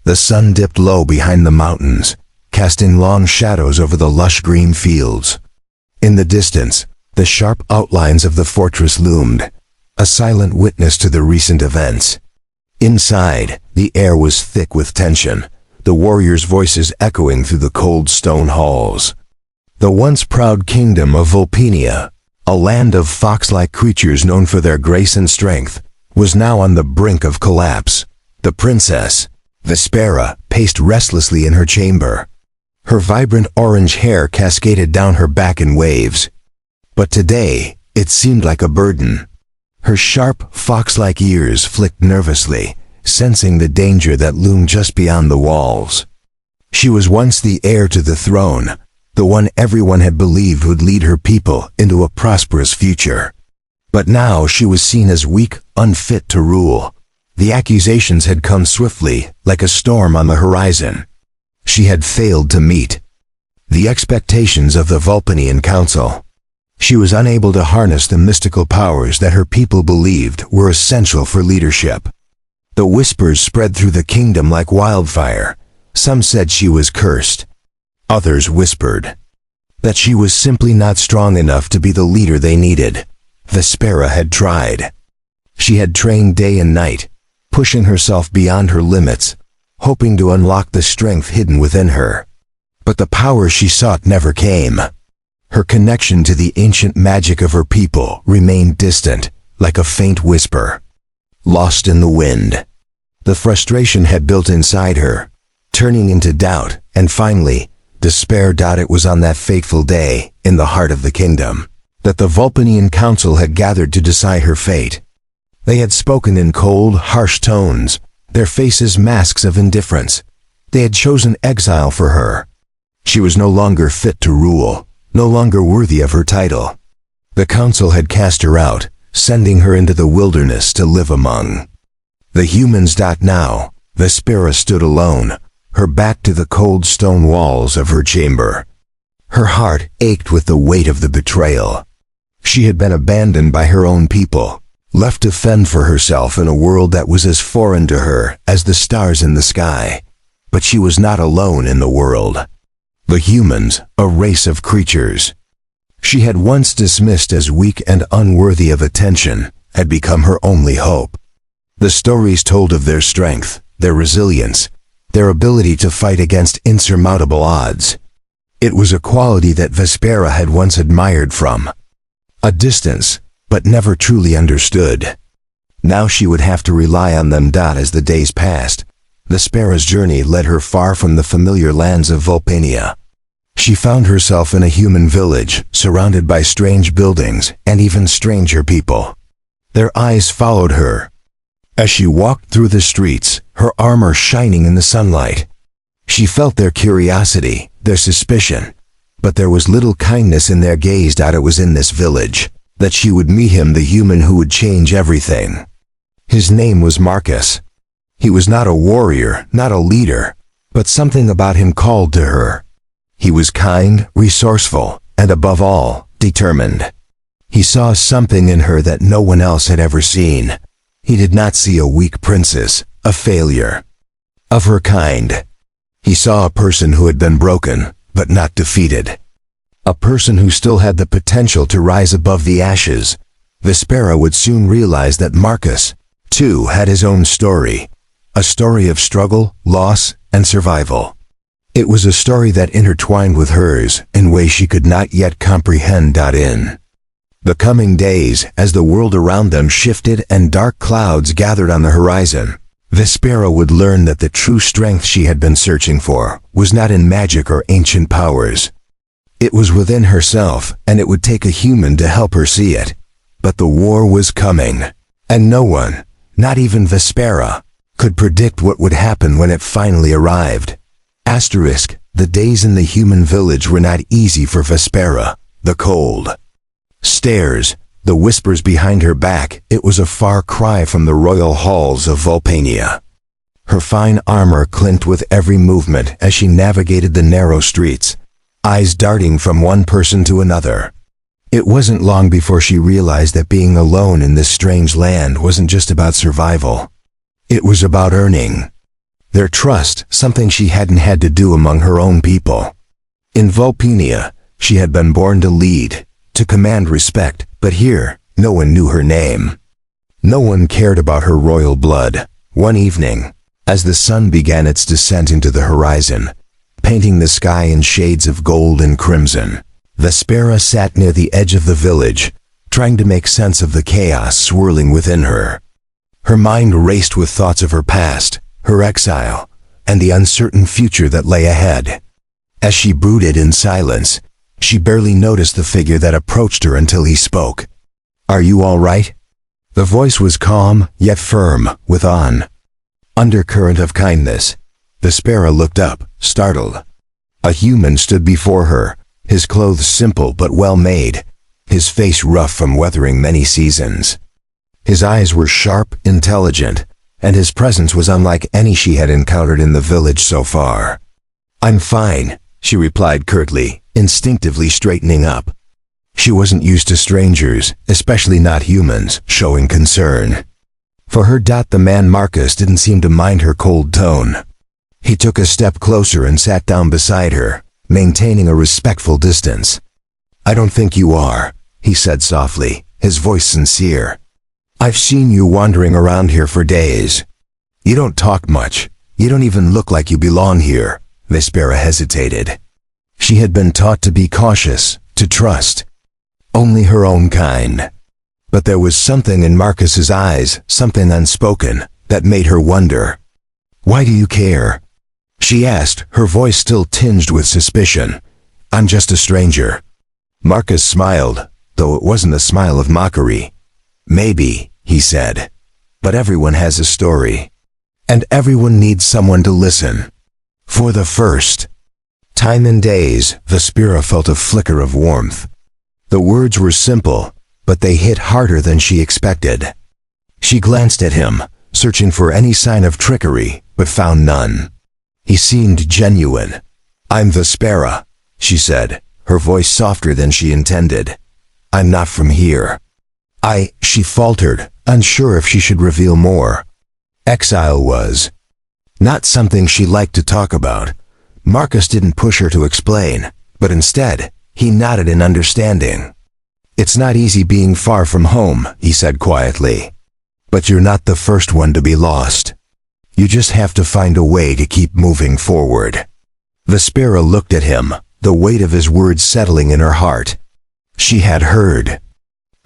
The sun dipped low behind the mountains, casting long shadows over the lush green fields. In the distance, the sharp outlines of the fortress loomed, a silent witness to the recent events. Inside, the air was thick with tension, the warriors' voices echoing through the cold stone halls. The once proud kingdom of Vulpania, a land of fox-like creatures known for their grace and strength, was now on the brink of collapse. The princess, Vespera, paced restlessly in her chamber. Her vibrant orange hair cascaded down her back in waves. But today, it seemed like a burden. Her sharp, fox-like ears flicked nervously, sensing the danger that loomed just beyond the walls. She was once the heir to the throne, the one everyone had believed would lead her people into a prosperous future. But now she was seen as weak, unfit to rule. The accusations had come swiftly, like a storm on the horizon. She had failed to meet the expectations of the Vulpinian Council. She was unable to harness the mystical powers that her people believed were essential for leadership. The whispers spread through the kingdom like wildfire. Some said she was cursed. Others whispered that she was simply not strong enough to be the leader they needed. Vespera had tried. She had trained day and night, pushing herself beyond her limits, hoping to unlock the strength hidden within her. But the power she sought never came. Her connection to the ancient magic of her people remained distant, like a faint whisper, lost in the wind. The frustration had built inside her, turning into doubt, and finally, despair. It was on that fateful day, in the heart of the kingdom, that the Vulpinian Council had gathered to decide her fate. They had spoken in cold, harsh tones, their faces masks of indifference. They had chosen exile for her. She was no longer fit to rule, no longer worthy of her title. The council had cast her out, sending her into the wilderness to live among the humans. Now, Vespera stood alone, her back to the cold stone walls of her chamber. Her heart ached with the weight of the betrayal. She had been abandoned by her own people, left to fend for herself in a world that was as foreign to her as the stars in the sky. But she was not alone in the world. The humans, a race of creatures she had once dismissed as weak and unworthy of attention, had become her only hope. The stories told of their strength, their resilience, their ability to fight against insurmountable odds. It was a quality that Vespera had once admired from a distance, but never truly understood. Now she would have to rely on them. As the days passed, Vespera's journey led her far from the familiar lands of Vulpania. She found herself in a human village, surrounded by strange buildings and even stranger people. Their eyes followed her as she walked through the streets, her armor shining in the sunlight. She felt their curiosity, their suspicion, but there was little kindness in their gaze. It was in this village that she would meet him, the human who would change everything. His name was Marcus. He was not a warrior, not a leader, but something about him called to her. He was kind, resourceful, and above all, determined. He saw something in her that no one else had ever seen. He did not see a weak princess, a failure of her kind. He saw a person who had been broken, but not defeated. A person who still had the potential to rise above the ashes. Vespera would soon realize that Marcus, too, had his own story. A story of struggle, loss, and survival. It was a story that intertwined with hers in ways she could not yet comprehend. In the coming days, as the world around them shifted and dark clouds gathered on the horizon, Vespera would learn that the true strength she had been searching for was not in magic or ancient powers. It was within herself, and it would take a human to help her see it. But the war was coming, and no one, not even Vespera, could predict what would happen when it finally arrived. The days in the human village were not easy for Vespera. The cold stares, the whispers behind her back, it was a far cry from the royal halls of Vulpania. Her fine armor clinked with every movement as she navigated the narrow streets, eyes darting from one person to another. It wasn't long before she realized that being alone in this strange land wasn't just about survival. It was about earning Their trust, something she hadn't had to do among her own people. In Vulpania, she had been born to lead, to command respect, but here, no one knew her name. No one cared about her royal blood. One evening, as the sun began its descent into the horizon, painting the sky in shades of gold and crimson, Vespera sat near the edge of the village, trying to make sense of the chaos swirling within her. Her mind raced with thoughts of her past, her exile, and the uncertain future that lay ahead. As she brooded in silence, she barely noticed the figure that approached her until he spoke. "Are you all right?" The voice was calm, yet firm, with an undercurrent of kindness. Vespera looked up, startled. A human stood before her, his clothes simple but well-made, his face rough from weathering many seasons. His eyes were sharp, intelligent, and his presence was unlike any she had encountered in the village so far. "I'm fine," she replied curtly, instinctively straightening up. She wasn't used to strangers, especially not humans, showing concern. For her, the man Marcus didn't seem to mind her cold tone. He took a step closer and sat down beside her, maintaining a respectful distance. "I don't think you are," he said softly, his voice sincere. "I've seen you wandering around here for days. You don't talk much. You don't even look like you belong here." Vespera hesitated. She had been taught to be cautious, to trust only her own kind. But there was something in Marcus's eyes, something unspoken, that made her wonder. "Why do you care?" she asked, her voice still tinged with suspicion. "I'm just a stranger." Marcus smiled, though it wasn't a smile of mockery. "Maybe," he said, "but everyone has a story. And everyone needs someone to listen." For the first time in days, Vespera felt a flicker of warmth. The words were simple, but they hit harder than she expected. She glanced at him, searching for any sign of trickery, but found none. He seemed genuine. "I'm Vespera," she said, her voice softer than she intended. "I'm not from here." She faltered, unsure if she should reveal more. Exile was not something she liked to talk about. Marcus didn't push her to explain, but instead, he nodded in understanding. "It's not easy being far from home," he said quietly. "But you're not the first one to be lost. You just have to find a way to keep moving forward." Vespera looked at him, the weight of his words settling in her heart. She had heard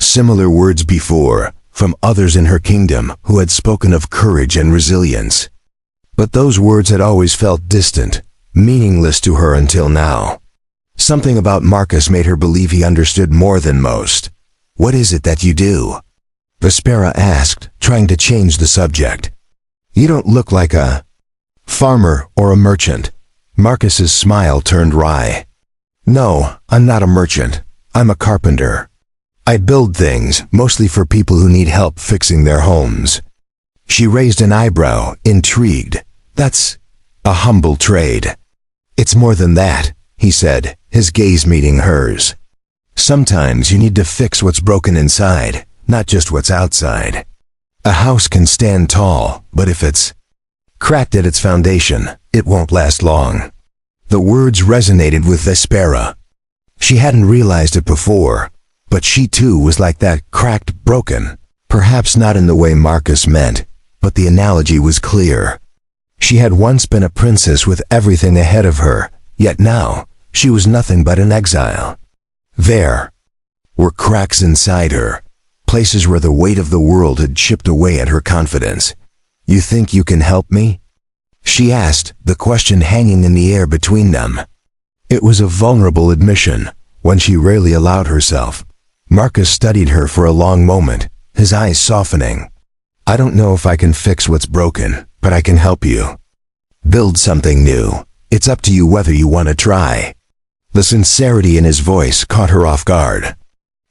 similar words before, from others in her kingdom who had spoken of courage and resilience. But those words had always felt distant, meaningless to her until now. Something about Marcus made her believe he understood more than most. "What is it that you do?" Vespera asked, trying to change the subject. "You don't look like a farmer or a merchant." Marcus's smile turned wry. "No, I'm not a merchant. I'm a carpenter. I build things, mostly for people who need help fixing their homes." She raised an eyebrow, intrigued. "That's a humble trade." "It's more than that," he said, his gaze meeting hers. "Sometimes you need to fix what's broken inside, not just what's outside. A house can stand tall, but if it's cracked at its foundation, it won't last long." The words resonated with Vespera. She hadn't realized it before, but she too was like that, cracked, broken. Perhaps not in the way Marcus meant, but the analogy was clear. She had once been a princess with everything ahead of her, yet now, she was nothing but an exile. There were cracks inside her, places where the weight of the world had chipped away at her confidence. "You think you can help me?" she asked, the question hanging in the air between them. It was a vulnerable admission, one she rarely allowed herself. Marcus studied her for a long moment, his eyes softening. "I don't know if I can fix what's broken, but I can help you build something new. It's up to you whether you want to try." The sincerity in his voice caught her off guard.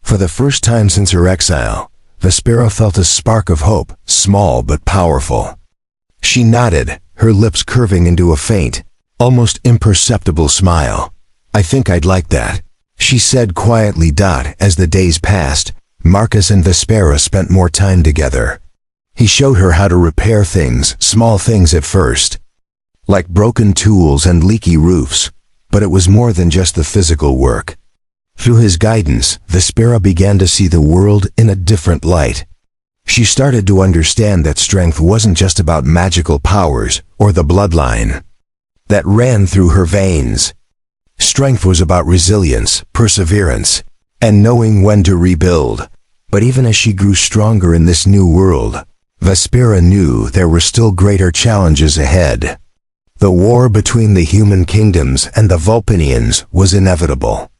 For the first time since her exile, Vespera felt a spark of hope, small but powerful. She nodded, her lips curving into a faint, almost imperceptible smile. "I think I'd like that," she said quietly. As the days passed, Marcus and Vespera spent more time together. He showed her how to repair things, small things at first. like broken tools and leaky roofs, but it was more than just the physical work. Through his guidance, Vespera began to see the world in a different light. She started to understand that strength wasn't just about magical powers or the bloodline that ran through her veins. Strength was about resilience, perseverance, and knowing when to rebuild. But even as she grew stronger in this new world, Vespera knew there were still greater challenges ahead. The war between the human kingdoms and the Vulpinians was inevitable,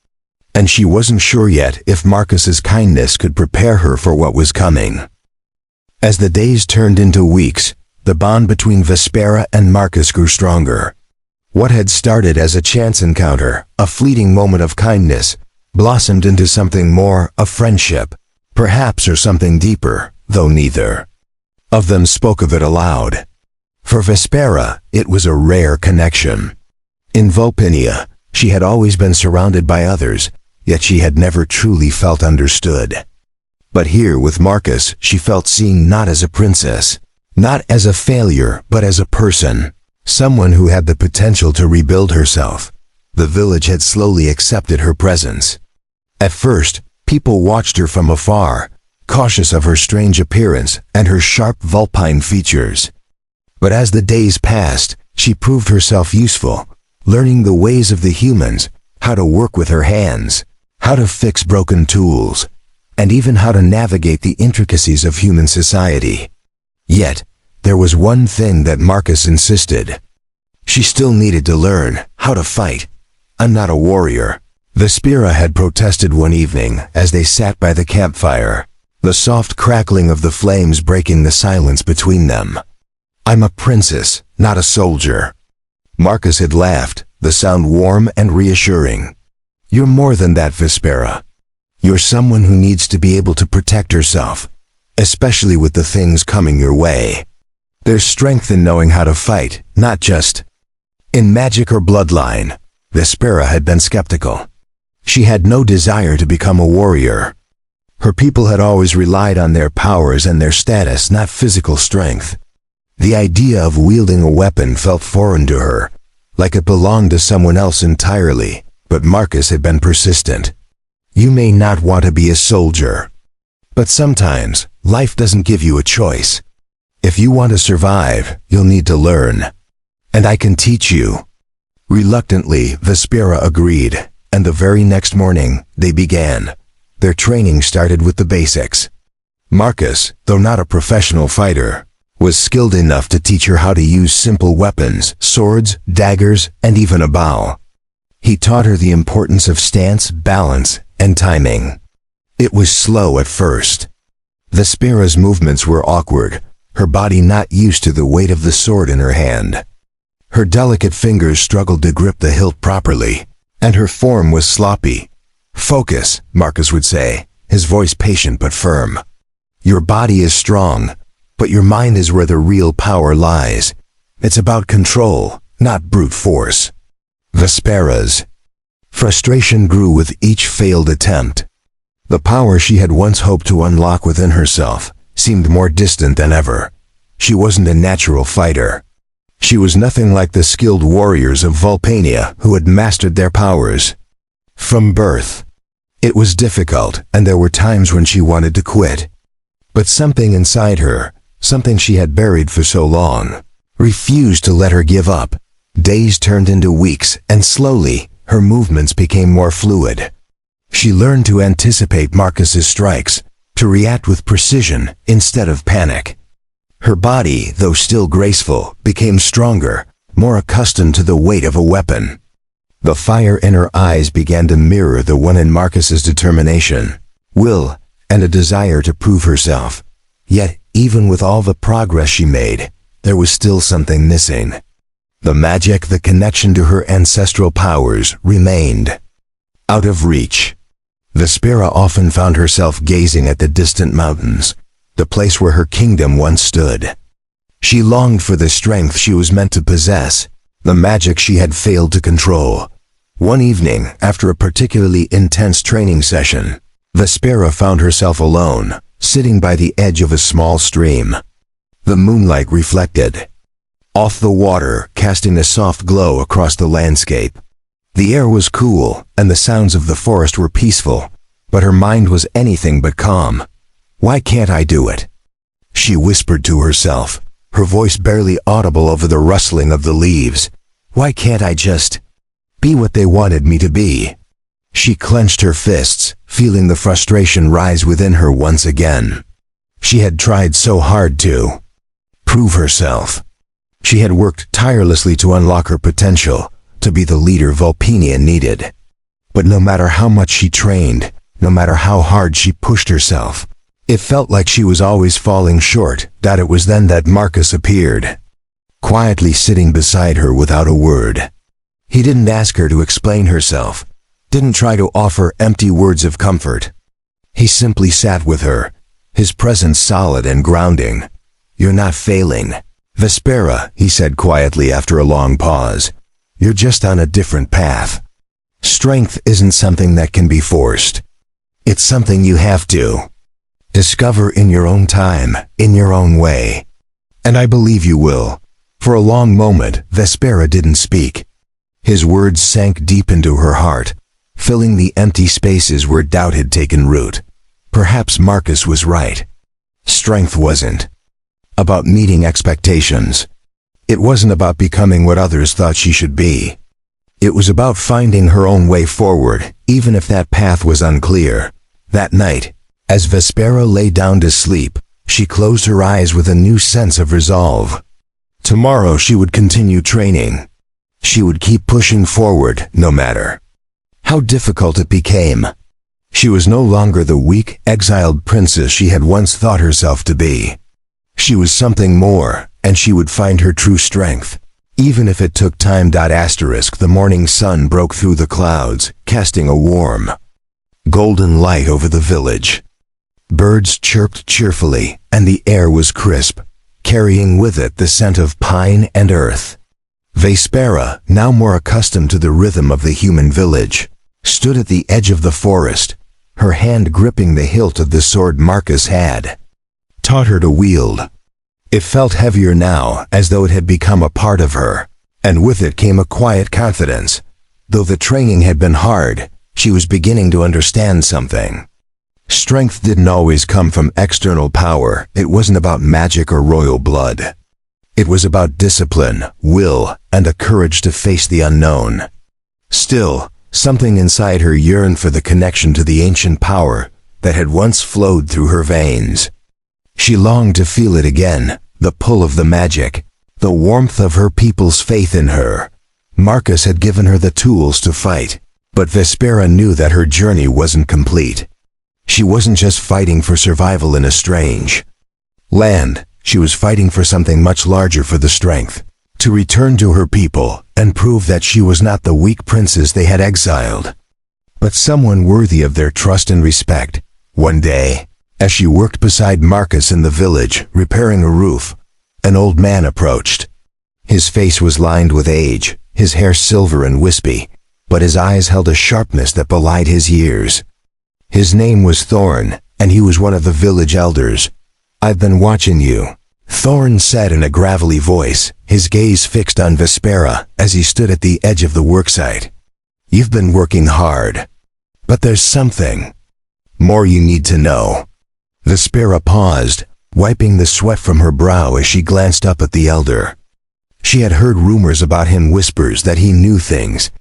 and she wasn't sure yet if Marcus's kindness could prepare her for what was coming. As the days turned into weeks, the bond between Vespera and Marcus grew stronger. What had started as a chance encounter, a fleeting moment of kindness, blossomed into something more, a friendship, perhaps, or something deeper, though neither of them spoke of it aloud. For Vespera, it was a rare connection. In Vulpinia, she had always been surrounded by others, yet she had never truly felt understood. But here with Marcus, she felt seen not as a princess, not as a failure, but as a person. Someone who had the potential to rebuild herself. The village had slowly accepted her presence. At first, people watched her from afar, cautious of her strange appearance and her sharp vulpine features. But as the days passed, she proved herself useful, learning the ways of the humans, how to work with her hands, how to fix broken tools, and even how to navigate the intricacies of human society. Yet, there was one thing that Marcus insisted. She still needed to learn how to fight. "I'm not a warrior," Vespera had protested one evening as they sat by the campfire, the soft crackling of the flames breaking the silence between them. "I'm a princess, not a soldier." Marcus had laughed, the sound warm and reassuring. "You're more than that, Vespera. You're someone who needs to be able to protect herself, especially with the things coming your way. There's strength in knowing how to fight, not just in magic or bloodline." Vespera had been skeptical. She had no desire to become a warrior. Her people had always relied on their powers and their status, not physical strength. The idea of wielding a weapon felt foreign to her, like it belonged to someone else entirely, but Marcus had been persistent. "You may not want to be a soldier, but sometimes life doesn't give you a choice. If you want to survive, you'll need to learn. And I can teach you." Reluctantly, Vespera agreed, and the very next morning, they began. Their training started with the basics. Marcus, though not a professional fighter, was skilled enough to teach her how to use simple weapons, swords, daggers, and even a bow. He taught her the importance of stance, balance, and timing. It was slow at first. Vespera's movements were awkward, her body not used to the weight of the sword in her hand. Her delicate fingers struggled to grip the hilt properly, and her form was sloppy. "Focus," Marcus would say, his voice patient but firm. "Your body is strong, but your mind is where the real power lies. It's about control, not brute force." Vespera's frustration grew with each failed attempt. The power she had once hoped to unlock within herself seemed more distant than ever. She wasn't a natural fighter. She was nothing like the skilled warriors of Vulpania who had mastered their powers from birth. It was difficult, and there were times when she wanted to quit. But something inside her, something she had buried for so long, refused to let her give up. Days turned into weeks, and slowly, her movements became more fluid. She learned to anticipate Marcus's strikes, to react with precision instead of panic. Her body, though still graceful, became stronger, more accustomed to the weight of a weapon. The fire in her eyes began to mirror the one in Marcus's determination, will, and a desire to prove herself. Yet, even with all the progress she made, there was still something missing. The magic, the connection to her ancestral powers, remained out of reach. Vespera often found herself gazing at the distant mountains, the place where her kingdom once stood. She longed for the strength she was meant to possess, the magic she had failed to control. One evening, after a particularly intense training session, Vespera found herself alone, sitting by the edge of a small stream. The moonlight reflected off the water, casting a soft glow across the landscape. The air was cool, and the sounds of the forest were peaceful, but her mind was anything but calm. Why can't I do it? She whispered to herself, her voice barely audible over the rustling of the leaves. Why can't I just be what they wanted me to be? She clenched her fists, feeling the frustration rise within her once again. She had tried so hard to prove herself. She had worked tirelessly to unlock her potential, to be the leader Vulpine needed. But no matter how much she trained, no matter how hard she pushed herself, it felt like she was always falling short. That it was then that Marcus appeared, quietly sitting beside her without a word. He didn't ask her to explain herself, didn't try to offer empty words of comfort. He simply sat with her, his presence solid and grounding. "You're not failing, Vespera," he said quietly after a long pause. "You're just on a different path. Strength isn't something that can be forced. It's something you have to discover in your own time, in your own way. And I believe you will." For a long moment, Vespera didn't speak. His words sank deep into her heart, filling the empty spaces where doubt had taken root. Perhaps Marcus was right. Strength wasn't about meeting expectations. It wasn't about becoming what others thought she should be. It was about finding her own way forward, even if that path was unclear. That night, as Vespera lay down to sleep, she closed her eyes with a new sense of resolve. Tomorrow she would continue training. She would keep pushing forward, no matter how difficult it became. She was no longer the weak, exiled princess she had once thought herself to be. She was something more, and she would find her true strength, even if it took time. The morning sun broke through the clouds, casting a warm, golden light over the village. Birds chirped cheerfully, and the air was crisp, carrying with it the scent of pine and earth. Vespera, now more accustomed to the rhythm of the human village, stood at the edge of the forest, her hand gripping the hilt of the sword Marcus had taught her to wield. It felt heavier now, as though it had become a part of her, and with it came a quiet confidence. Though the training had been hard, she was beginning to understand something. Strength didn't always come from external power. It wasn't about magic or royal blood. It was about discipline, will, and the courage to face the unknown. Still, something inside her yearned for the connection to the ancient power that had once flowed through her veins. She longed to feel it again, the pull of the magic, the warmth of her people's faith in her. Marcus had given her the tools to fight, but Vespera knew that her journey wasn't complete. She wasn't just fighting for survival in a strange land. She was fighting for something much larger, for the strength to return to her people and prove that she was not the weak princess they had exiled, but someone worthy of their trust and respect. One day, as she worked beside Marcus in the village, repairing a roof, an old man approached. His face was lined with age, his hair silver and wispy, but his eyes held a sharpness that belied his years. His name was Thorn, and he was one of the village elders. "I've been watching you," Thorn said in a gravelly voice, his gaze fixed on Vespera as he stood at the edge of the worksite. "You've been working hard, but there's something more you need to know." Vespera paused, wiping the sweat from her brow as she glanced up at the elder. She had heard rumors about him, whispers that he knew things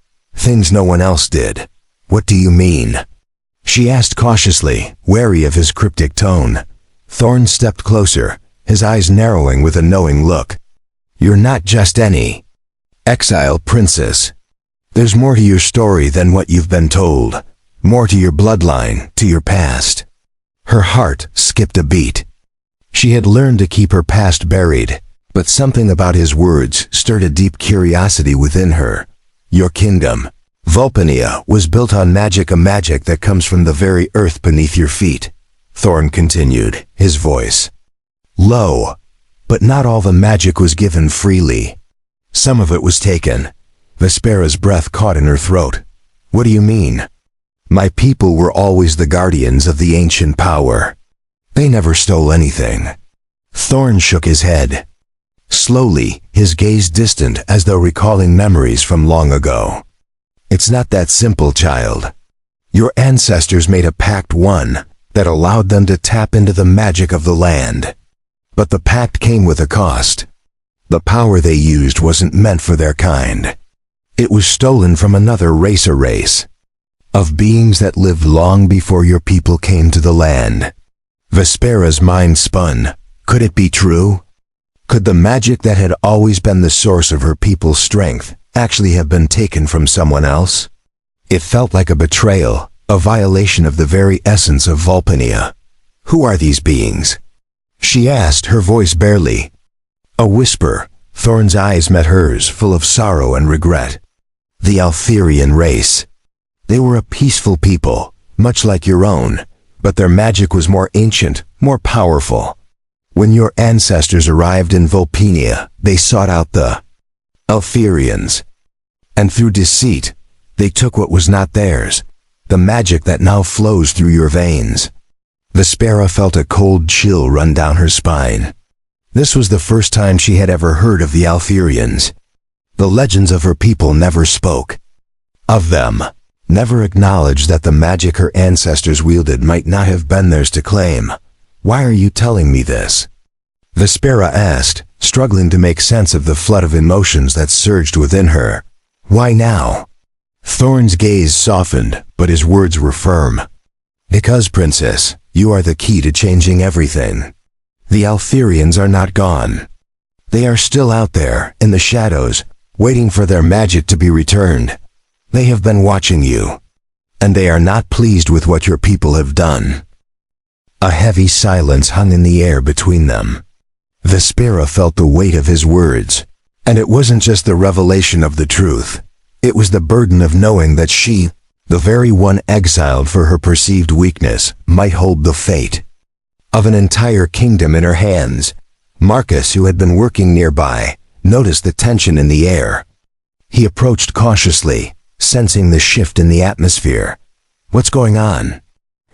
no one else did. "What do you mean?" she asked cautiously, wary of his cryptic tone. Thorn stepped closer, his eyes narrowing with a knowing look. "You're not just any exile princess. There's more to your story than what you've been told, more to your bloodline, to your past." Her heart skipped a beat. She had learned to keep her past buried, but something about his words stirred a deep curiosity within her. "Your kingdom, Vulpine, was built on magic, a magic that comes from the very earth beneath your feet," Thorn continued, his voice low. "But not all the magic was given freely. Some of it was taken." Vespera's breath caught in her throat. "What do you mean?" "My people were always the guardians of the ancient power. They never stole anything." Thorn shook his head. Slowly, his gaze distant as though recalling memories from long ago. It's not that simple, child. Your ancestors made a pact, one that allowed them to tap into the magic of the land. But the pact came with a cost. The power they used wasn't meant for their kind. It was stolen from another race, a race of beings that lived long before your people came to the land. Vespera's mind spun. Could it be true? Could the magic that had always been the source of her people's strength actually have been taken from someone else? It felt like a betrayal, a violation of the very essence of Vulpania. Who are these beings? She asked, her voice barely a whisper. Thorn's eyes met hers, full of sorrow and regret. The Altherian race. They were a peaceful people, much like your own, but their magic was more ancient, more powerful. When your ancestors arrived in Vulpania, they sought out the Altherians. And through deceit, they took what was not theirs, the magic that now flows through your veins. Vespera felt a cold chill run down her spine. This was the first time she had ever heard of the Altherians. The legends of her people never spoke of them, never acknowledged that the magic her ancestors wielded might not have been theirs to claim. Why are you telling me this? Vespera asked, struggling to make sense of the flood of emotions that surged within her. Why now? Thorn's gaze softened, but his words were firm. Because, Princess, you are the key to changing everything. The Altherians are not gone. They are still out there, in the shadows, waiting for their magic to be returned. They have been watching you, and they are not pleased with what your people have done. A heavy silence hung in the air between them. Vespera felt the weight of his words, and it wasn't just the revelation of the truth. It was the burden of knowing that she, the very one exiled for her perceived weakness, might hold the fate of an entire kingdom in her hands. Marcus, who had been working nearby, noticed the tension in the air. He approached cautiously, sensing the shift in the atmosphere. What's going on?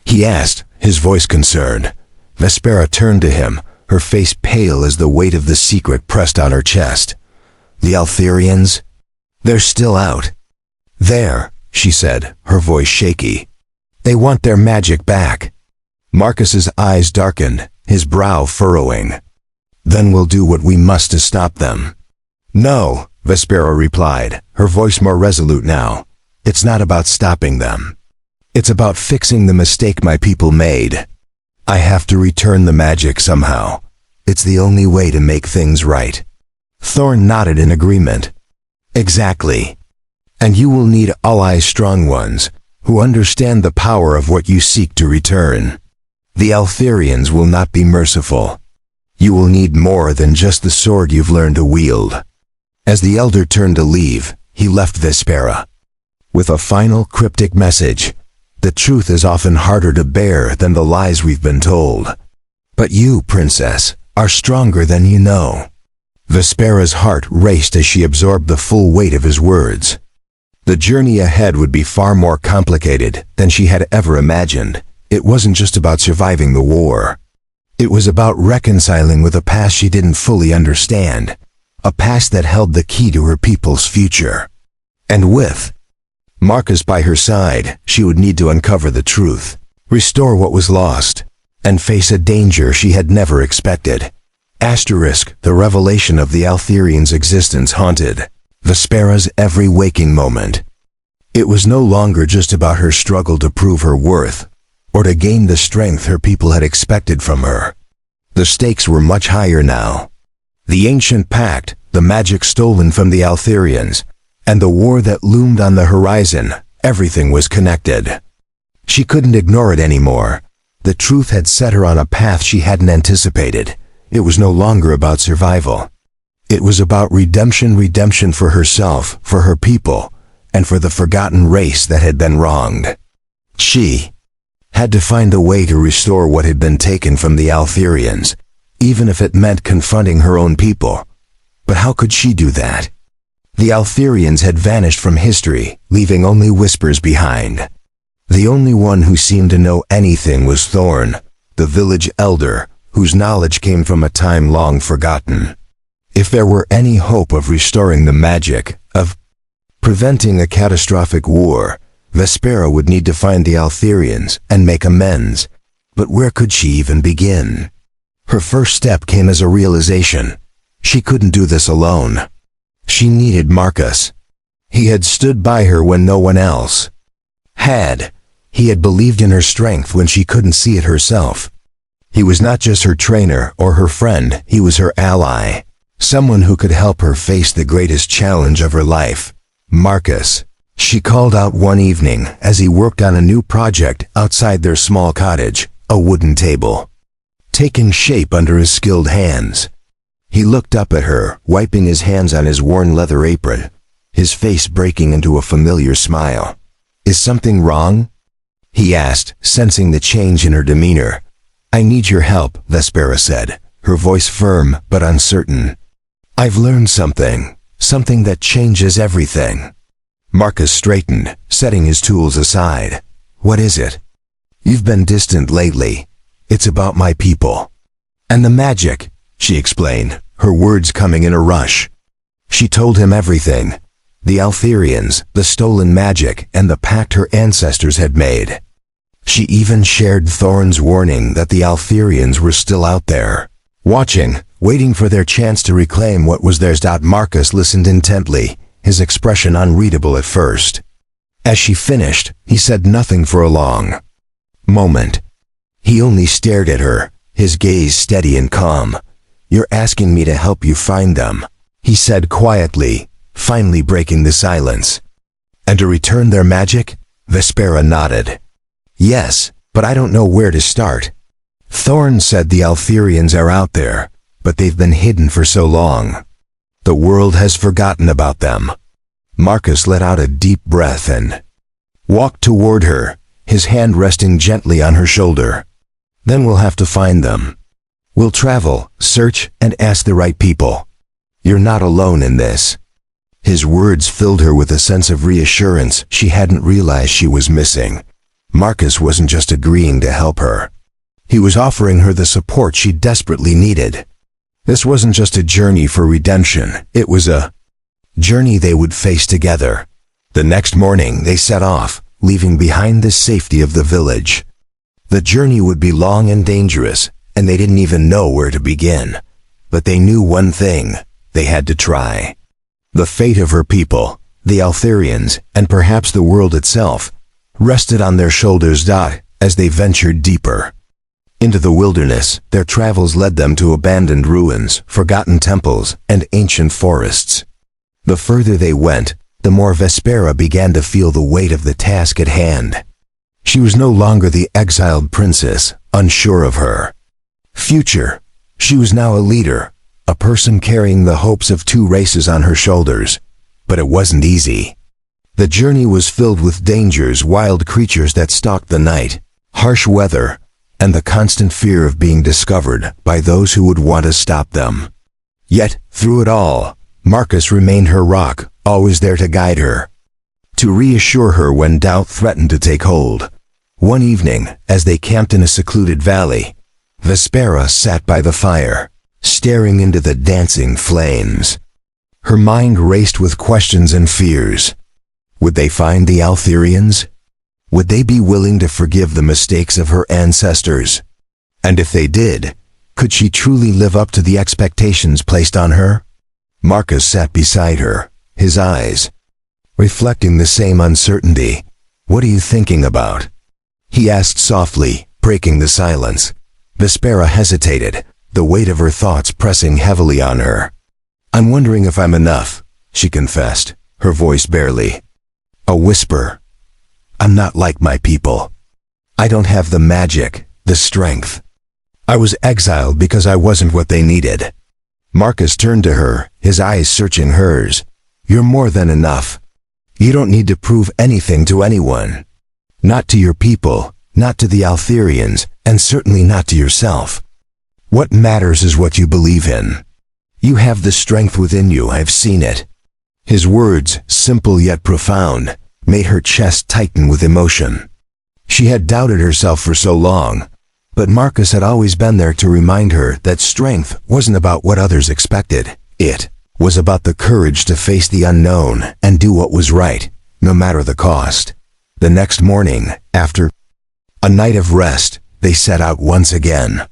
He asked, his voice concerned. Vespera turned to him, her face pale as the weight of the secret pressed on her chest. The Altherians? They're still out there, she said, her voice shaky. They want their magic back. Marcus's eyes darkened, his brow furrowing. Then we'll do what we must to stop them. No, Vespera replied, her voice more resolute now. It's not about stopping them. It's about fixing the mistake my people made. I have to return the magic somehow. It's the only way to make things right. Thorn nodded in agreement. Exactly. And you will need allies, strong ones, who understand the power of what you seek to return. The Altherians will not be merciful. You will need more than just the sword you've learned to wield. As the elder turned to leave, he left Vespera with a final cryptic message. The truth is often harder to bear than the lies we've been told. But you, Princess, are stronger than you know. Vespera's heart raced as she absorbed the full weight of his words. The journey ahead would be far more complicated than she had ever imagined. It wasn't just about surviving the war. It was about reconciling with a past she didn't fully understand, a past that held the key to her people's future. And with Marcus by her side, she would need to uncover the truth, restore what was lost, and face a danger she had never expected. The revelation of the Altherians' existence haunted Vespera's every waking moment. It was no longer just about her struggle to prove her worth, or to gain the strength her people had expected from her. The stakes were much higher now. The ancient pact, the magic stolen from the Altherians, and the war that loomed on the horizon, everything was connected. She couldn't ignore it anymore. The truth had set her on a path she hadn't anticipated. It was no longer about survival. It was about redemption for herself, for her people, and for the forgotten race that had been wronged. She had to find a way to restore what had been taken from the Altherians, even if it meant confronting her own people. But how could she do that? The Altherians had vanished from history, leaving only whispers behind. The only one who seemed to know anything was Thorn, the village elder, whose knowledge came from a time long forgotten. If there were any hope of restoring the magic, of preventing a catastrophic war, Vespera would need to find the Altherians and make amends. But where could she even begin? Her first step came as a realization. She couldn't do this alone. She needed Marcus. He had stood by her when no one else had. He had believed in her strength when she couldn't see it herself. He was not just her trainer or her friend, he was her ally. Someone who could help her face the greatest challenge of her life. Marcus. She called out one evening as he worked on a new project outside their small cottage, a wooden table, taking shape under his skilled hands. He looked up at her, wiping his hands on his worn leather apron, his face breaking into a familiar smile. "Is something wrong?" he asked, sensing the change in her demeanor. "I need your help," Vespera said, her voice firm but uncertain. "I've learned something that changes everything." Marcus straightened, setting his tools aside. "What is it?" "You've been distant lately. It's about my people." "And the magic," she explained, her words coming in a rush. She told him everything. The Altherians, the stolen magic, and the pact her ancestors had made. She even shared Thorn's warning that the Altherians were still out there, watching, waiting for their chance to reclaim what was theirs. Marcus listened intently, his expression unreadable at first. As she finished, he said nothing for a long moment. He only stared at her, his gaze steady and calm. "You're asking me to help you find them," he said quietly, finally breaking the silence. "And to return their magic?" Vespera nodded. "Yes, but I don't know where to start. Thorn said the Altherians are out there, but they've been hidden for so long. The world has forgotten about them." Marcus let out a deep breath and walked toward her, his hand resting gently on her shoulder. "Then we'll have to find them. We'll travel, search, and ask the right people. You're not alone in this." His words filled her with a sense of reassurance she hadn't realized she was missing. Marcus wasn't just agreeing to help her. He was offering her the support she desperately needed. This wasn't just a journey for redemption, it was a journey they would face together. The next morning they set off, leaving behind the safety of the village. The journey would be long and dangerous, and they didn't even know where to begin. But they knew one thing: they had to try. The fate of her people, the Altherians, and perhaps the world itself, rested on their shoulders. As they ventured deeper into the wilderness, their travels led them to abandoned ruins, forgotten temples, and ancient forests. The further they went, the more Vespera began to feel the weight of the task at hand. She was no longer the exiled princess, unsure of her future. She was now a leader, a person carrying the hopes of two races on her shoulders. But it wasn't easy. The journey was filled with dangers, wild creatures that stalked the night, harsh weather, and the constant fear of being discovered by those who would want to stop them. Yet, through it all, Marcus remained her rock, always there to guide her, to reassure her when doubt threatened to take hold. One evening, as they camped in a secluded valley, Vespera sat by the fire, staring into the dancing flames. Her mind raced with questions and fears. Would they find the Altherians? Would they be willing to forgive the mistakes of her ancestors? And if they did, could she truly live up to the expectations placed on her? Marcus sat beside her, his eyes reflecting the same uncertainty. "What are you thinking about?" he asked softly, breaking the silence. Vespera hesitated, the weight of her thoughts pressing heavily on her. "I'm wondering if I'm enough," she confessed, her voice barely a whisper. "I'm not like my people. I don't have the magic, the strength. I was exiled because I wasn't what they needed." Marcus turned to her, his eyes searching hers. "You're more than enough. You don't need to prove anything to anyone. Not to your people, not to the Altherians, and certainly not to yourself. What matters is what you believe in. You have the strength within you, I've seen it." His words, simple yet profound, made her chest tighten with emotion. She had doubted herself for so long, but Marcus had always been there to remind her that strength wasn't about what others expected, It was about the courage to face the unknown and do what was right, no matter the cost. The next morning, after a night of rest, they set out once again.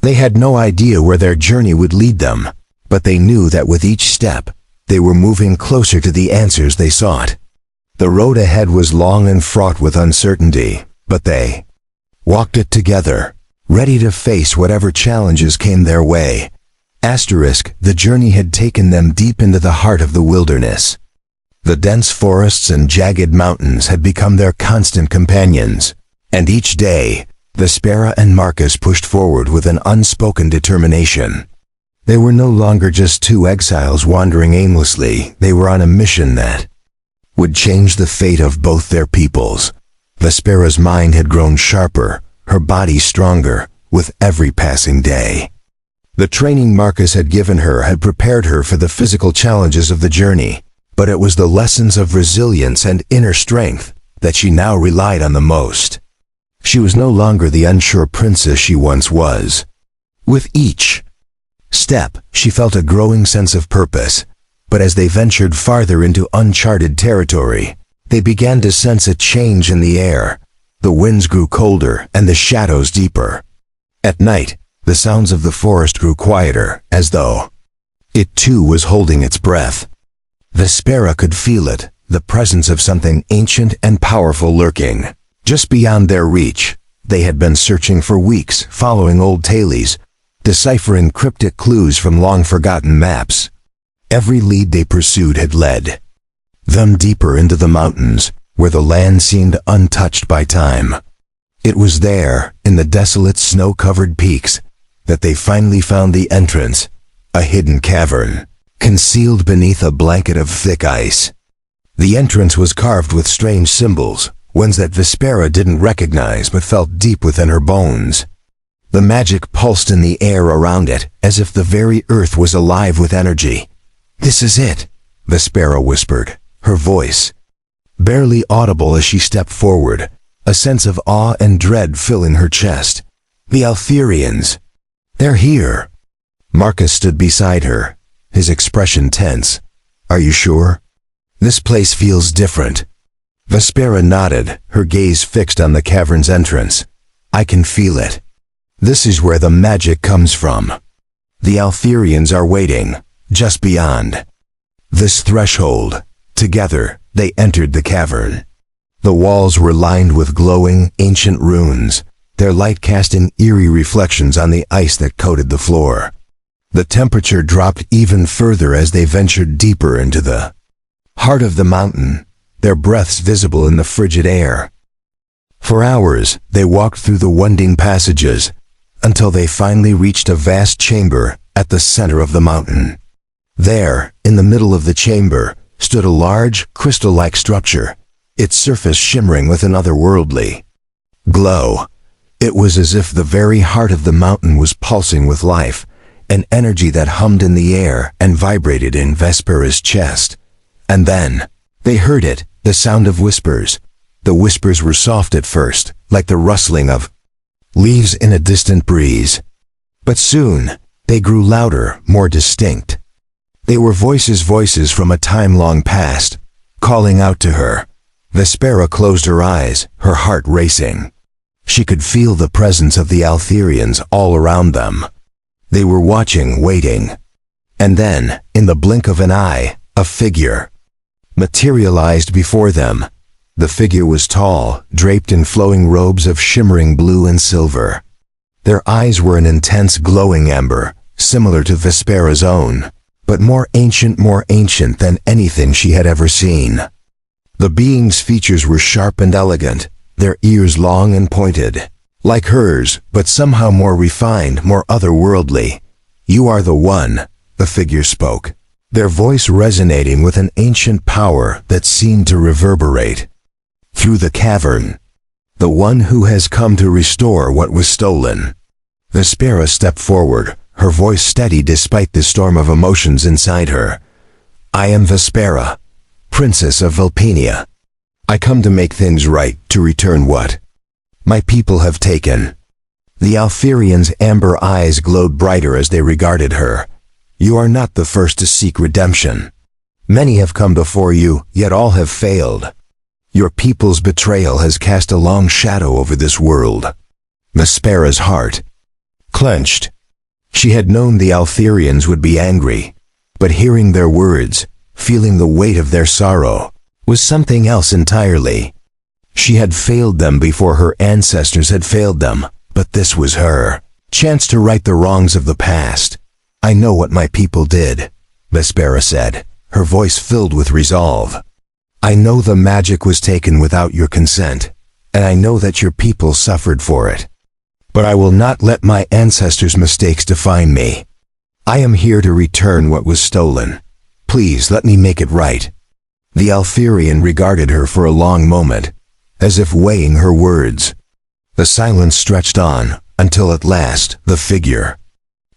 They had no idea where their journey would lead them, but they knew that with each step, they were moving closer to the answers they sought. The road ahead was long and fraught with uncertainty, but they walked it together, ready to face whatever challenges came their way. The journey had taken them deep into the heart of the wilderness. The dense forests and jagged mountains had become their constant companions, and each day, Vespera and Marcus pushed forward with an unspoken determination. They were no longer just two exiles wandering aimlessly, they were on a mission that would change the fate of both their peoples. Vespera's mind had grown sharper, her body stronger, with every passing day. The training Marcus had given her had prepared her for the physical challenges of the journey, but it was the lessons of resilience and inner strength that she now relied on the most. She was no longer the unsure princess she once was. With each step, she felt a growing sense of purpose, but as they ventured farther into uncharted territory, they began to sense a change in the air. The winds grew colder and the shadows deeper. At night, the sounds of the forest grew quieter, as though it too was holding its breath. Vespera could feel it, the presence of something ancient and powerful lurking just beyond their reach. They had been searching for weeks, following old tailies, deciphering cryptic clues from long-forgotten maps. Every lead they pursued had led them deeper into the mountains, where the land seemed untouched by time. It was there, in the desolate snow-covered peaks, that they finally found the entrance, a hidden cavern, concealed beneath a blanket of thick ice. The entrance was carved with strange symbols, ones that Vespera didn't recognize but felt deep within her bones. The magic pulsed in the air around it, as if the very earth was alive with energy. "This is it," Vespera whispered, her voice barely audible as she stepped forward, a sense of awe and dread filling her chest. "The Altherians. They're here." Marcus stood beside her, his expression tense. "Are you sure? This place feels different." Vespera nodded, her gaze fixed on the cavern's entrance. "I can feel it. This is where the magic comes from. The Altherians are waiting, just beyond this threshold." Together, they entered the cavern. The walls were lined with glowing, ancient runes, their light casting eerie reflections on the ice that coated the floor. The temperature dropped even further as they ventured deeper into the heart of the mountain, their breaths visible in the frigid air. For hours, they walked through the winding passages, until they finally reached a vast chamber at the center of the mountain. There, in the middle of the chamber, stood a large, crystal-like structure, its surface shimmering with an otherworldly glow. It was as if the very heart of the mountain was pulsing with life, an energy that hummed in the air and vibrated in Vespera's chest. And then, they heard it, the sound of whispers. The whispers were soft at first, like the rustling of leaves in a distant breeze. But soon, they grew louder, more distinct. They were voices from a time long past, calling out to her. Vespera closed her eyes, her heart racing. She could feel the presence of the Altherians all around them. They were watching, waiting. And then, in the blink of an eye, a figure materialized before them. The figure was tall, draped in flowing robes of shimmering blue and silver. Their eyes were an intense glowing amber, similar to Vespera's own, but more ancient than anything she had ever seen. The being's features were sharp and elegant, their ears long and pointed, like hers, but somehow more refined, more otherworldly. "You are the one," the figure spoke, their voice resonating with an ancient power that seemed to reverberate through the cavern. "The one who has come to restore what was stolen." Vespera stepped forward, her voice steady despite the storm of emotions inside her. "I am Vespera, Princess of Vulpania. I come to make things right, to return what my people have taken." The Altherians' amber eyes glowed brighter as they regarded her. You are not the first to seek redemption. Many have come before you, yet all have failed. Your people's betrayal has cast a long shadow over this world. Vespera's heart clenched. She had known the Altherians would be angry, but hearing their words, feeling the weight of their sorrow, was something else entirely. She had failed them before her ancestors had failed them, but this was her chance to right the wrongs of the past. I know what my people did, Vespera said, her voice filled with resolve. I know the magic was taken without your consent, and I know that your people suffered for it. But I will not let my ancestors' mistakes define me. I am here to return what was stolen. Please let me make it right. The Altherian regarded her for a long moment, as if weighing her words. The silence stretched on, until at last, the figure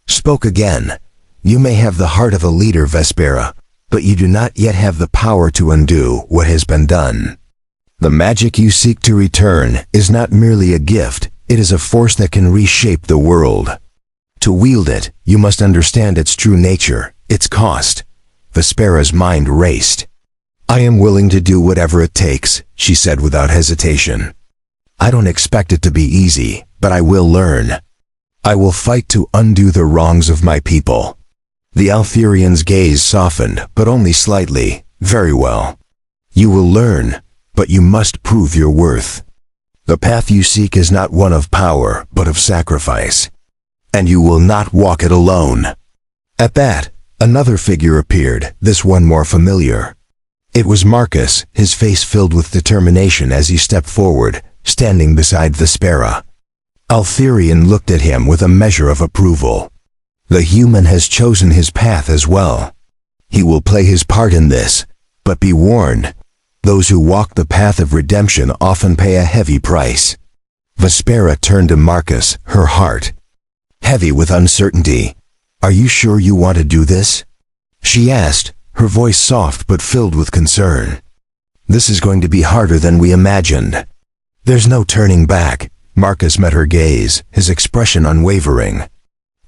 spoke again. You may have the heart of a leader, Vespera, but you do not yet have the power to undo what has been done. The magic you seek to return is not merely a gift, it is a force that can reshape the world. To wield it, you must understand its true nature, its cost. Vespera's mind raced. I am willing to do whatever it takes, she said without hesitation. I don't expect it to be easy, but I will learn. I will fight to undo the wrongs of my people. The Altherian's gaze softened, but only slightly. Very well. You will learn, but you must prove your worth. The path you seek is not one of power, but of sacrifice. And you will not walk it alone. At that, another figure appeared, this one more familiar. It was Marcus, his face filled with determination as he stepped forward, standing beside Vespera. Altherian looked at him with a measure of approval. The human has chosen his path as well. He will play his part in this, but be warned, those who walk the path of redemption often pay a heavy price. Vespera turned to Marcus, her heart heavy with uncertainty. Are you sure you want to do this? She asked, her voice soft but filled with concern. This is going to be harder than we imagined. There's no turning back. Marcus met her gaze, his expression unwavering.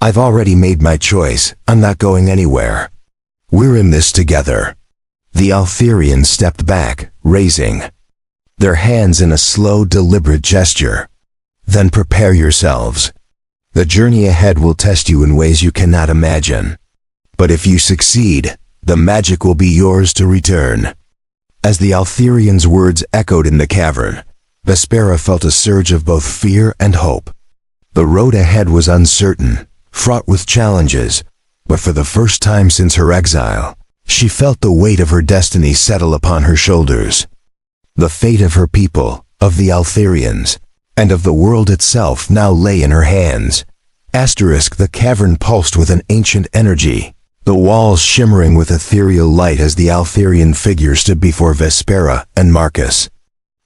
I've already made my choice, I'm not going anywhere. We're in this together. The Altherians stepped back, raising their hands in a slow, deliberate gesture. Then prepare yourselves. The journey ahead will test you in ways you cannot imagine. But if you succeed, the magic will be yours to return. As the Altherians' words echoed in the cavern, Vespera felt a surge of both fear and hope. The road ahead was uncertain, fraught with challenges, but for the first time since her exile, she felt the weight of her destiny settle upon her shoulders. The fate of her people, of the Altherians, and of the world itself now lay in her hands. The cavern pulsed with an ancient energy, the walls shimmering with ethereal light as the Altherian figure stood before Vespera and Marcus.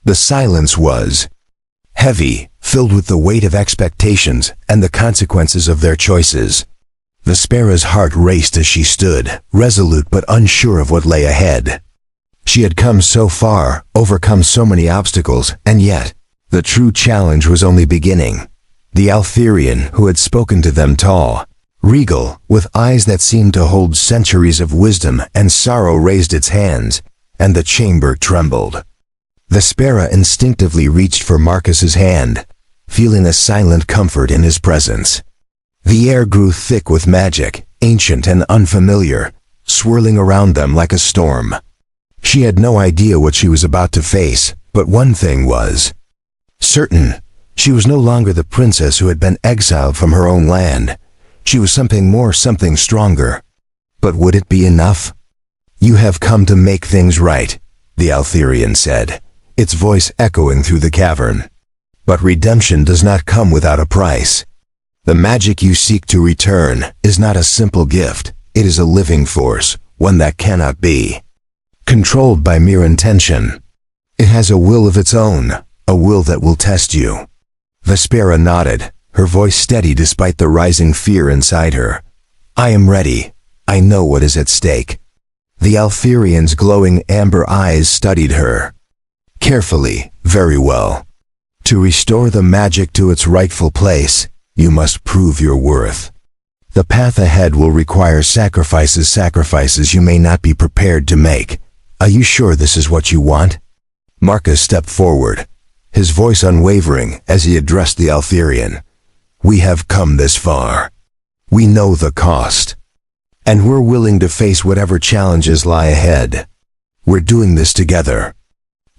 The silence was heavy, filled with the weight of expectations and the consequences of their choices. Vespera's heart raced as she stood, resolute but unsure of what lay ahead. She had come so far, overcome so many obstacles, and yet, the true challenge was only beginning. The Altherian, who had spoken to them tall, regal, with eyes that seemed to hold centuries of wisdom and sorrow, raised its hands, and the chamber trembled. Vespera instinctively reached for Marcus's hand, feeling a silent comfort in his presence. The air grew thick with magic, ancient and unfamiliar, swirling around them like a storm. She had no idea what she was about to face, but one thing was certain. She was no longer the princess who had been exiled from her own land. She was something more, something stronger. But would it be enough? You have come to make things right, the Altherian said, its voice echoing through the cavern. But redemption does not come without a price. The magic you seek to return is not a simple gift, it is a living force, one that cannot be controlled by mere intention. It has a will of its own, a will that will test you. Vespera nodded, her voice steady despite the rising fear inside her. I am ready. I know what is at stake. The Altherian's glowing amber eyes studied her carefully. Very well. To restore the magic to its rightful place, you must prove your worth. The path ahead will require sacrifices you may not be prepared to make. Are you sure this is what you want? Marcus stepped forward, his voice unwavering as he addressed the Altherian. We have come this far. We know the cost. And we're willing to face whatever challenges lie ahead. We're doing this together.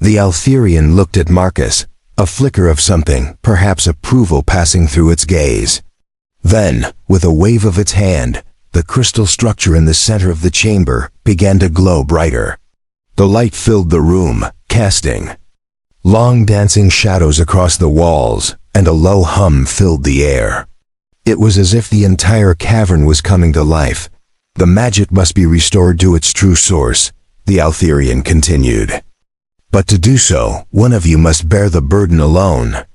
The Altherian looked at Marcus, a flicker of something, perhaps approval passing through its gaze. Then, with a wave of its hand, the crystal structure in the center of the chamber began to glow brighter. The light filled the room, casting long dancing shadows across the walls, and a low hum filled the air. It was as if the entire cavern was coming to life. The magic must be restored to its true source, the Altherian continued. But to do so, one of you must bear the burden alone.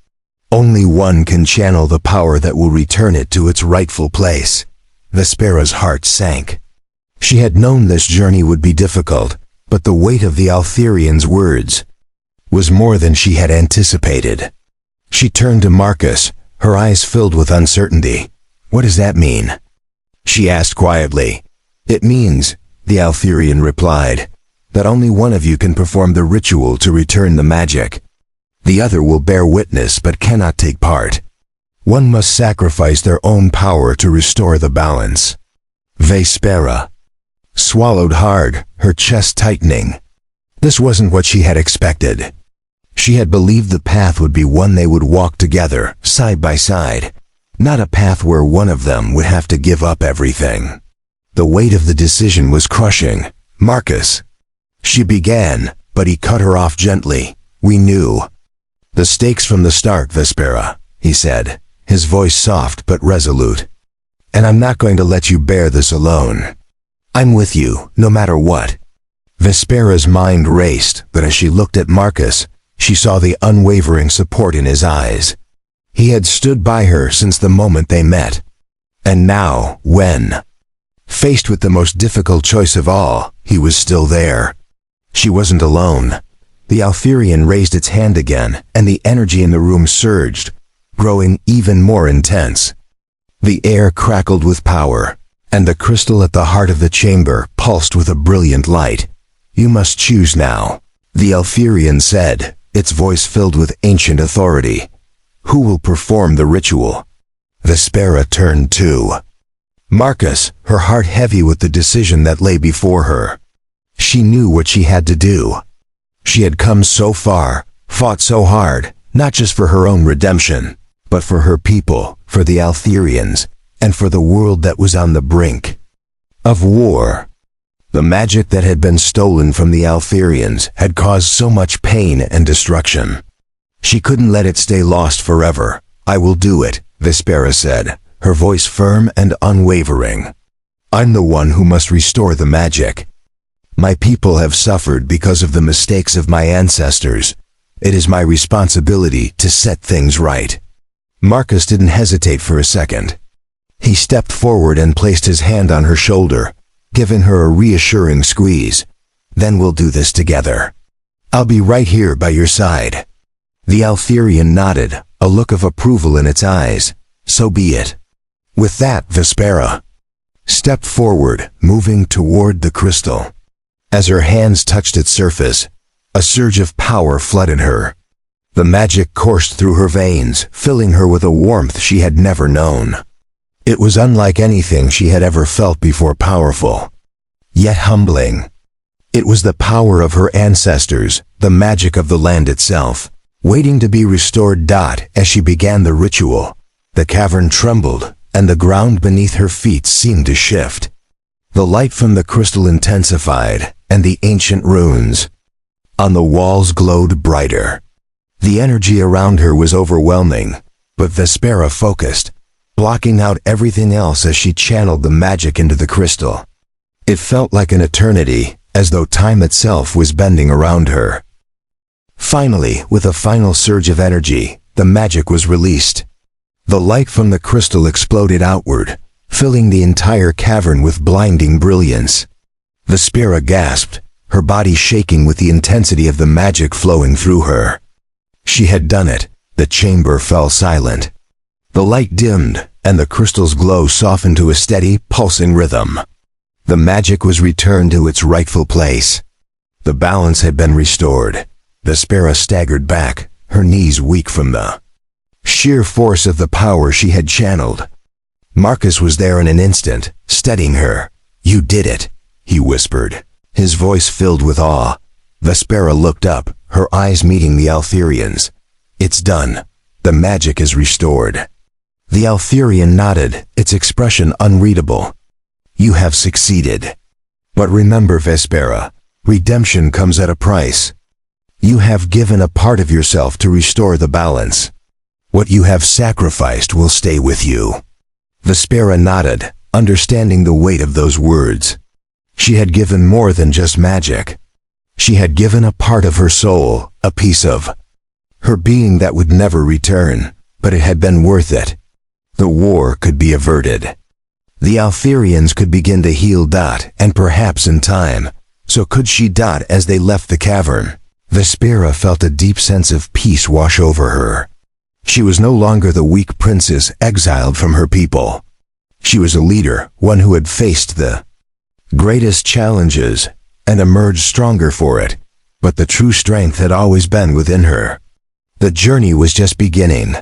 Only one can channel the power that will return it to its rightful place. Vespera's heart sank. She had known this journey would be difficult, but the weight of the Altherian's words was more than she had anticipated. She turned to Marcus, her eyes filled with uncertainty. What does that mean? She asked quietly. It means, the Altherian replied, that only one of you can perform the ritual to return the magic. The other will bear witness but cannot take part. One must sacrifice their own power to restore the balance. Vespera swallowed hard, her chest tightening. This wasn't what she had expected. She had believed the path would be one they would walk together, side by side, not a path where one of them would have to give up everything. The weight of the decision was crushing. Marcus. She began, but he cut her off gently. We knew. The stakes from the start, Vespera, he said, his voice soft but resolute. And I'm not going to let you bear this alone. I'm with you, no matter what. Vespera's mind raced, but as she looked at Marcus, she saw the unwavering support in his eyes. He had stood by her since the moment they met. And now, when faced with the most difficult choice of all, he was still there. She wasn't alone. The Altherian raised its hand again, and the energy in the room surged, growing even more intense. The air crackled with power, and the crystal at the heart of the chamber pulsed with a brilliant light. You must choose now, the Altherian said, its voice filled with ancient authority. Who will perform the ritual? Vespera turned to Marcus, her heart heavy with the decision that lay before her. She knew what she had to do. She had come so far, fought so hard, not just for her own redemption, but for her people, for the Altherians, and for the world that was on the brink of war. The magic that had been stolen from the Altherians had caused so much pain and destruction. She couldn't let it stay lost forever. I will do it, Vespera said, her voice firm and unwavering. I'm the one who must restore the magic. My people have suffered because of the mistakes of my ancestors. It is my responsibility to set things right. Marcus didn't hesitate for a second. He stepped forward and placed his hand on her shoulder, giving her a reassuring squeeze. Then we'll do this together. I'll be right here by your side. The Altherian nodded, a look of approval in its eyes. So be it. With that, Vespera stepped forward, moving toward the crystal. As her hands touched its surface, a surge of power flooded her. The magic coursed through her veins, filling her with a warmth she had never known. It was unlike anything she had ever felt before, powerful, yet humbling. It was the power of her ancestors, the magic of the land itself, waiting to be restored. As she began the ritual, the cavern trembled, and the ground beneath her feet seemed to shift. The light from the crystal intensified, and the ancient runes on the walls glowed brighter. The energy around her was overwhelming, but Vespera focused, blocking out everything else as she channeled the magic into the crystal. It felt like an eternity, as though time itself was bending around her. Finally, with a final surge of energy, the magic was released. The light from the crystal exploded outward, filling the entire cavern with blinding brilliance. Vespera gasped, her body shaking with the intensity of the magic flowing through her. She had done it. The chamber fell silent. The light dimmed, and the crystal's glow softened to a steady, pulsing rhythm. The magic was returned to its rightful place. The balance had been restored. Vespera staggered back, her knees weak from the sheer force of the power she had channeled. Marcus was there in an instant, steadying her. "You did it," he whispered, his voice filled with awe. Vespera looked up, her eyes meeting the Altherian's. "It's done. The magic is restored." The Altherian nodded, its expression unreadable. "You have succeeded. But remember, Vespera, redemption comes at a price. You have given a part of yourself to restore the balance. What you have sacrificed will stay with you." Vespera nodded, understanding the weight of those words. She had given more than just magic. She had given a part of her soul, a piece of her being that would never return, but it had been worth it. The war could be averted. The Altherians could begin to heal Dot, and perhaps in time, so could she Dot as they left the cavern. Vespera felt a deep sense of peace wash over her. She was no longer the weak princess exiled from her people. She was a leader, one who had faced the greatest challenges and emerged stronger for it, but the true strength had always been within her. The journey was just beginning.